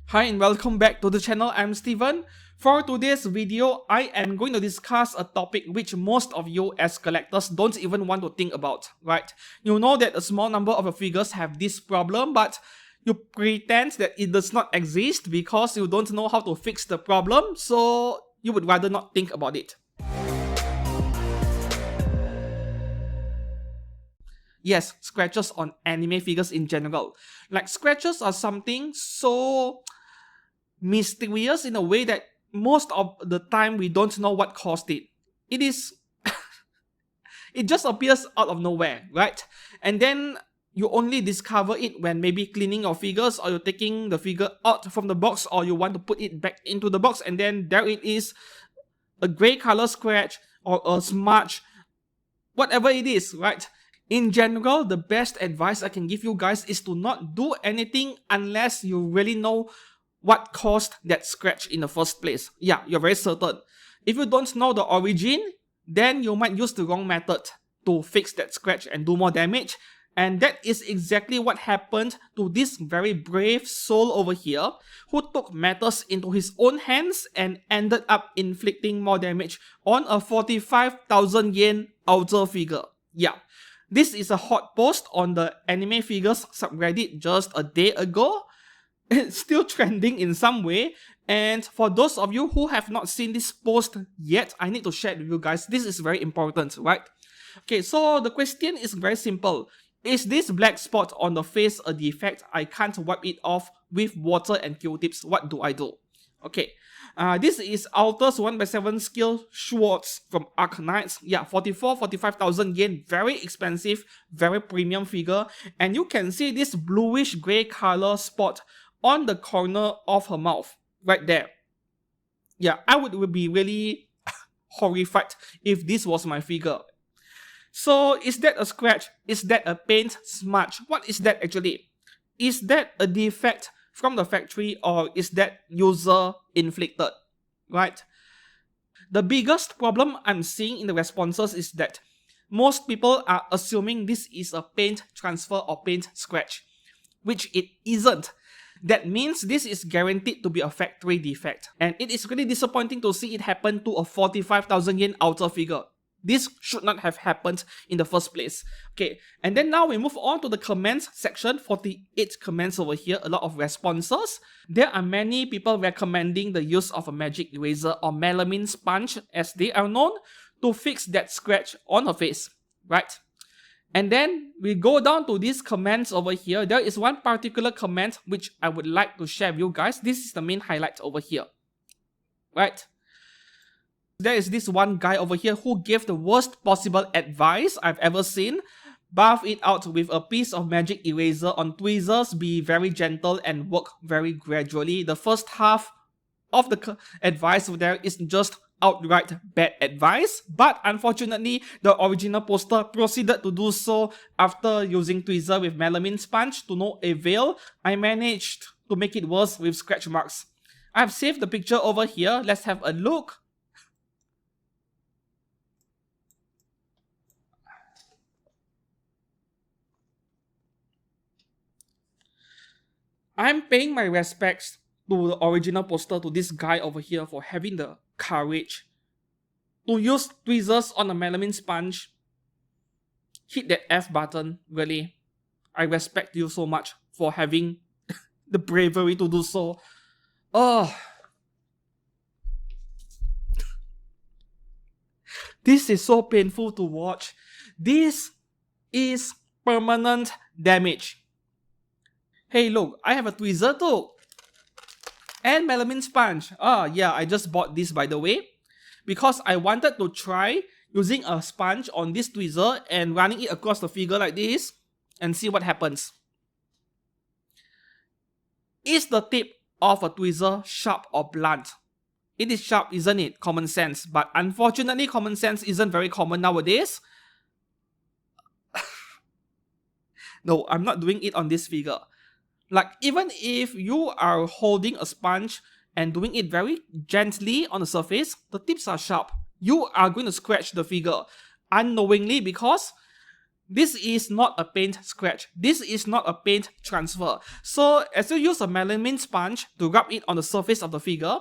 Hi and welcome back to the channel. I'm Steven. For today's video, I am going to discuss a topic which most of you as collectors don't even want to think about, right? You know that a small number of your figures have this problem, but you pretend that it does not exist because you don't know how to fix the problem, so you would rather not think about it. Yes, scratches on anime figures in general. Like, scratches are something so mysterious in a way that most of the time we don't know what caused it. It is it just appears out of nowhere, right? And then you only discover it when maybe cleaning your figures, or you're taking the figure out from the box, or you want to put it back into the box, and then there it is, a grey color scratch or a smudge, whatever it is, right? In general, the best advice I can give you guys is to not do anything unless you really know what caused that scratch in the first place. Yeah, you're very certain. If you don't know the origin, then you might use the wrong method to fix that scratch and do more damage. And that is exactly what happened to this very brave soul over here, who took matters into his own hands and ended up inflicting more damage on a 45,000 yen outer figure. Yeah, this is a hot post on the anime figures subreddit just a day ago. It's still trending in some way, and for those of you who have not seen this post yet, I need to share it with you guys. This is very important, right? Okay, so the question is very simple. Is this black spot on the face a defect? I can't wipe it off with water and Q-tips. What do I do? Okay, this is Alta's 1/7 skill Schwartz from Arknights. Yeah, 45,000 yen. Very expensive, very premium figure. And you can see this bluish grey color spot on the corner of her mouth, right there. Yeah, I would be really horrified if this was my figure. So, is that a scratch? Is that a paint smudge? What is that actually? Is that a defect from the factory, or is that user inflicted, right? The biggest problem I'm seeing in the responses is that most people are assuming this is a paint transfer or paint scratch, which it isn't. That means this is guaranteed to be a factory defect, and it is really disappointing to see it happen to a 45,000 yen outer figure. This should not have happened in the first place. Okay, and then now we move on to the comments section. 48 comments over here, a lot of responses. There are many people recommending the use of a magic eraser or melamine sponge, as they are known, to fix that scratch on her face, right? And then we go down to these comments over here. There is one particular comment which I would like to share with you guys. This is the main highlight over here, right? There is this one guy over here who gave the worst possible advice I've ever seen. Buff it out with a piece of magic eraser on tweezers, be very gentle and work very gradually. The first half of the advice there is just outright bad advice, but unfortunately the original poster proceeded to do so after using tweezer with melamine sponge to no avail. I managed to make it worse with scratch marks. I've saved the picture over here. Let's have a look. I'm paying my respects to the original poster, to this guy over here, for having the courage to use tweezers on a melamine sponge. Hit that F button, really. I respect you so much for having the bravery to do so. Oh. This is so painful to watch. This is permanent damage. Hey, look, I have a tweezer too. And melamine sponge. Yeah, I just bought this, by the way, because I wanted to try using a sponge on this tweezer and running it across the figure like this and see what happens. Is the tip of a tweezer sharp or blunt? It is sharp, isn't it? Common sense. But unfortunately, common sense isn't very common nowadays. No, I'm not doing it on this figure. Like, even if you are holding a sponge and doing it very gently on the surface, the tips are sharp. You are going to scratch the figure unknowingly because This is not a paint scratch. This is not a paint transfer. So as you use a melamine sponge to rub it on the surface of the figure,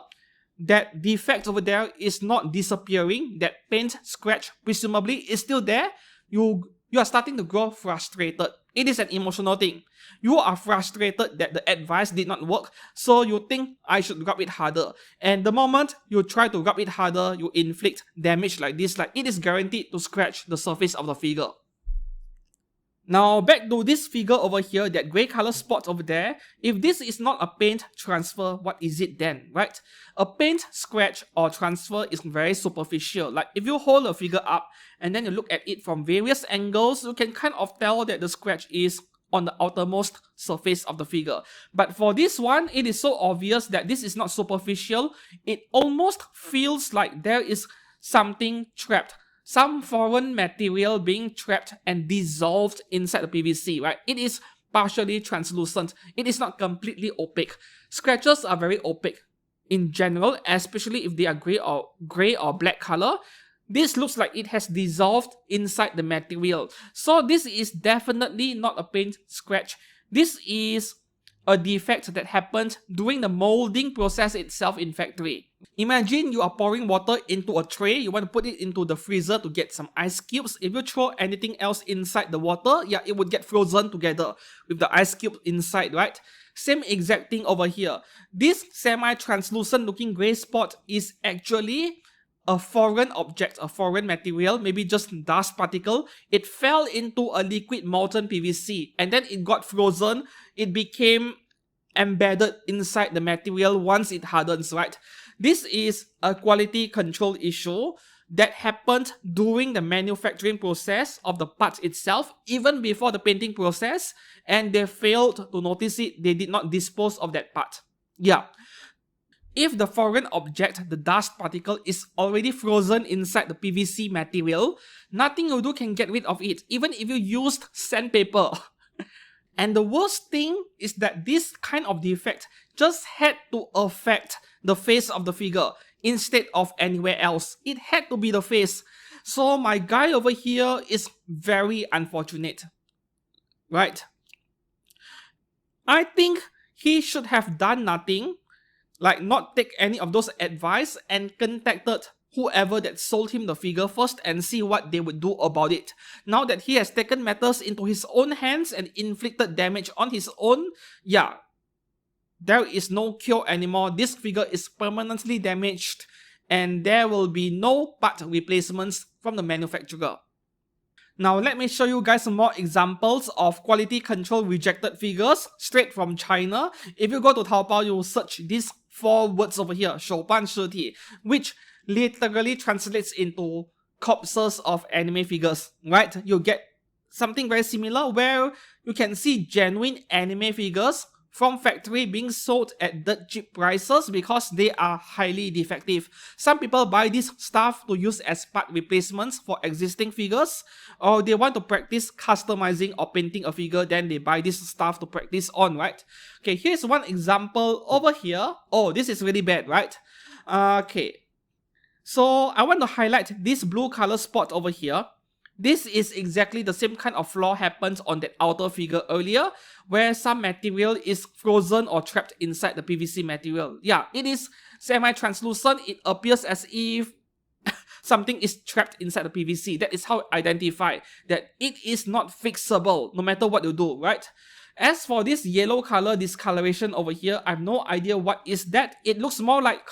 that defect over there is not disappearing. That paint scratch presumably is still there. You are starting to grow frustrated. It is an emotional thing. You are frustrated that the advice did not work, so you think I should rub it harder. And the moment you try to rub it harder, you inflict damage like this, like it is guaranteed to scratch the surface of the figure. Now back to this figure over here, that grey color spot over there. If this is not a paint transfer, what is it then, right? A paint scratch or transfer is very superficial. Like if you hold a figure up and then you look at it from various angles, you can kind of tell that the scratch is on the outermost surface of the figure. But for this one, it is so obvious that this is not superficial. It almost feels like there is something trapped. Some foreign material being trapped and dissolved inside the PVC, right? It is partially translucent. It is not completely opaque. Scratches are very opaque in general, especially if they are gray or black color. This looks like it has dissolved inside the material. So this is definitely not a paint scratch. This is a defect that happened during the molding process itself in factory. Imagine you are pouring water into a tray, you want to put it into the freezer to get some ice cubes. If you throw anything else inside the water, yeah, it would get frozen together with the ice cube inside, right? Same exact thing over here. This semi-translucent looking grey spot is actually a foreign object, a foreign material, maybe just dust particle. It fell into a liquid molten PVC and then it got frozen. It became embedded inside the material once it hardens, right? This is a quality control issue that happened during the manufacturing process of the part itself, even before the painting process, and they failed to notice it. They did not dispose of that part. Yeah. If the foreign object, the dust particle, is already frozen inside the PVC material, nothing you do can get rid of it, even if you used sandpaper. And the worst thing is that this kind of defect just had to affect the face of the figure instead of anywhere else. It had to be the face. So my guy over here is very unfortunate, right? I think he should have done nothing, like not take any of those advice and contacted whoever that sold him the figure first and see what they would do about it. Now that he has taken matters into his own hands and inflicted damage on his own, yeah, there is no cure anymore. This figure is permanently damaged and there will be no part replacements from the manufacturer. Now let me show you guys some more examples of quality control rejected figures straight from China. If you go to Taobao, you will search these 4 words over here, 手办尸体, which literally translates into corpses of anime figures, right? You get something very similar where you can see genuine anime figures from factory being sold at dirt cheap prices because they are highly defective. Some people buy this stuff to use as part replacements for existing figures, or they want to practice customizing or painting a figure, then they buy this stuff to practice on, right? Okay, here's one example over here. Oh, this is really bad, right? Okay. So I want to highlight this blue color spot over here. This is exactly the same kind of flaw happened on that outer figure earlier, where some material is frozen or trapped inside the PVC material. Yeah, it is semi-translucent. It appears as if something is trapped inside the PVC. That is how I identify that it is not fixable no matter what you do, right? As for this yellow color discoloration over here, I have no idea what is that. It looks more like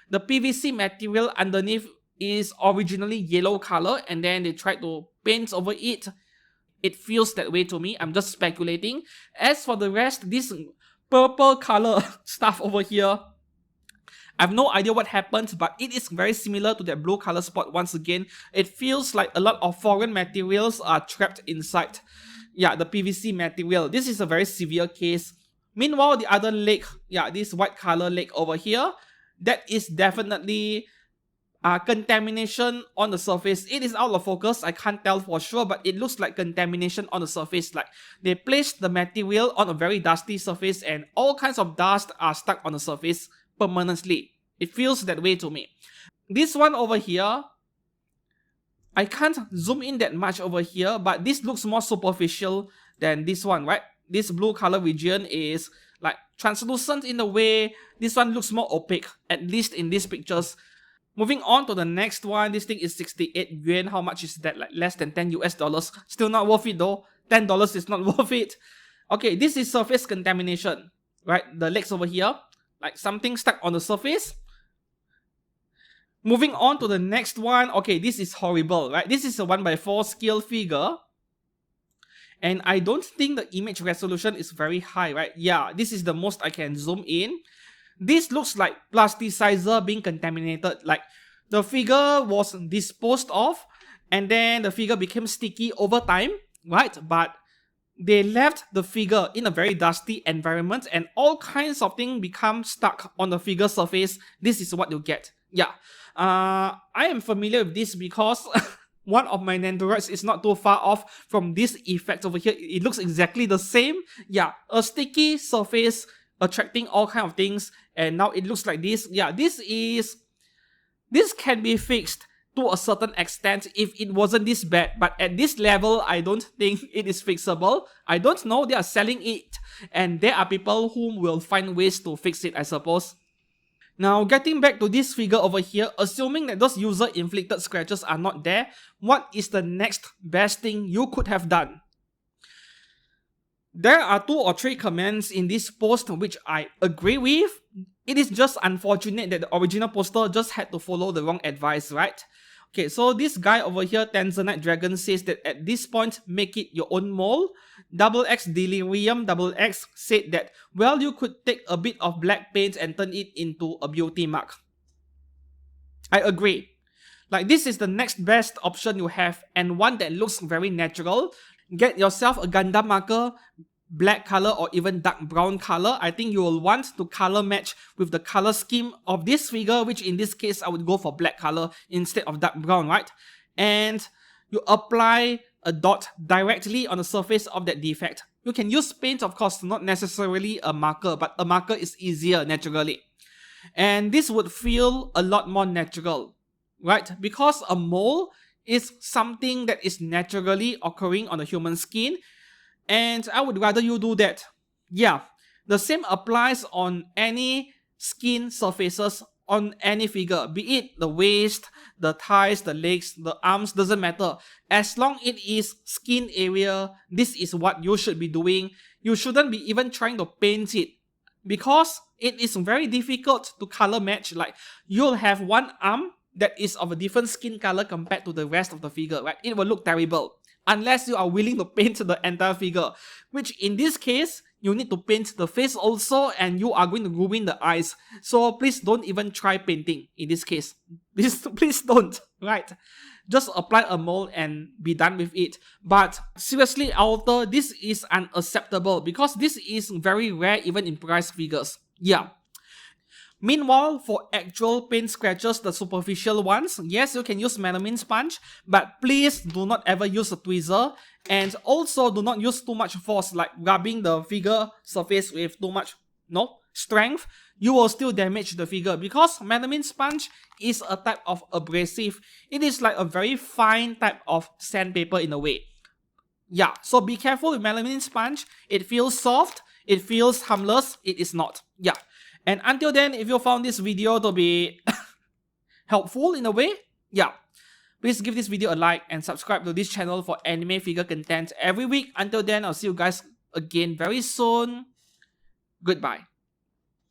the PVC material underneath is originally yellow color and then they tried to paint over it. It feels that way to me. I'm just speculating. As for the rest, this purple color stuff over here, I have no idea what happened, but it is very similar to that blue color spot once again. It feels like a lot of foreign materials are trapped inside, yeah, the PVC material. This is a very severe case. Meanwhile, the other leg, yeah, this white color leg over here, that is definitely contamination on the surface. It is out of focus, I can't tell for sure, but it looks like contamination on the surface. Like they placed the material on a very dusty surface and all kinds of dust are stuck on the surface permanently. It feels that way to me. This one over here, I can't zoom in that much over here, but this looks more superficial than this one, right? This blue color region is like translucent in a way. This one looks more opaque, at least in these pictures. Moving on to the next one, this thing is 68 yuan. How much is that? Like less than 10 US dollars. Still not worth it though. $10 is not worth it. Okay, this is surface contamination, right? The legs over here, like something stuck on the surface. Moving on to the next one. Okay, this is horrible, right? This is a 1x4 scale figure. And I don't think the image resolution is very high, right? Yeah, this is the most I can zoom in. This looks like plasticizer being contaminated. Like the figure was disposed of and then the figure became sticky over time, right? But they left the figure in a very dusty environment and all kinds of things become stuck on the figure surface. This is what you get. Yeah, I am familiar with this because one of my Nandoroids is not too far off from this effect over here. It looks exactly the same. Yeah, a sticky surface attracting all kind of things, and now it looks like this. Yeah, this can be fixed to a certain extent if it wasn't this bad, but at this level I don't think it is fixable. I don't know, they are selling it and there are people who will find ways to fix it, I suppose. Now getting back to this figure over here, assuming that those user inflicted scratches are not there, what is the next best thing you could have done? There are 2 or 3 comments in this post which I agree with. It is just unfortunate that the original poster just had to follow the wrong advice, right? Okay, so this guy over here, Tanzanite Dragon, says that at this point, make it your own mole. XX Delirium XX said that, well, you could take a bit of black paint and turn it into a beauty mark. I agree. Like, this is the next best option you have and one that looks very natural. Get yourself a Gundam marker, black color or even dark brown color. I think you will want to color match with the color scheme of this figure, which in this case I would go for black color instead of dark brown, right? And you apply a dot directly on the surface of that defect. You can use paint, of course, not necessarily a marker, but a marker is easier naturally. And this would feel a lot more natural, right? Because a mole is something that is naturally occurring on the human skin, and I would rather you do that. Yeah, the same applies on any skin surfaces on any figure, be it the waist, the thighs, the legs, the arms, doesn't matter. As long it is skin area, this is what you should be doing. You shouldn't be even trying to paint it because it is very difficult to color match. Like, you'll have one arm that is of a different skin color compared to the rest of the figure, right? It will look terrible unless you are willing to paint the entire figure, which in this case, you need to paint the face also and you are going to ruin the eyes. So please don't even try painting in this case. Please don't, right? Just apply a mold and be done with it. But seriously, author, this is unacceptable because this is very rare even in price figures. Yeah. Meanwhile, for actual paint scratches, the superficial ones, yes, you can use melamine sponge, but please do not ever use a tweezer, and also do not use too much force, like rubbing the figure surface with too much strength. You will still damage the figure because melamine sponge is a type of abrasive. It is like a very fine type of sandpaper in a way. Yeah, so be careful with melamine sponge. It feels soft, it feels harmless, it is not. Yeah. And until then, if you found this video to be helpful in a way, yeah, please give this video a like and subscribe to this channel for anime figure content every week. Until then, I'll see you guys again very soon. Goodbye.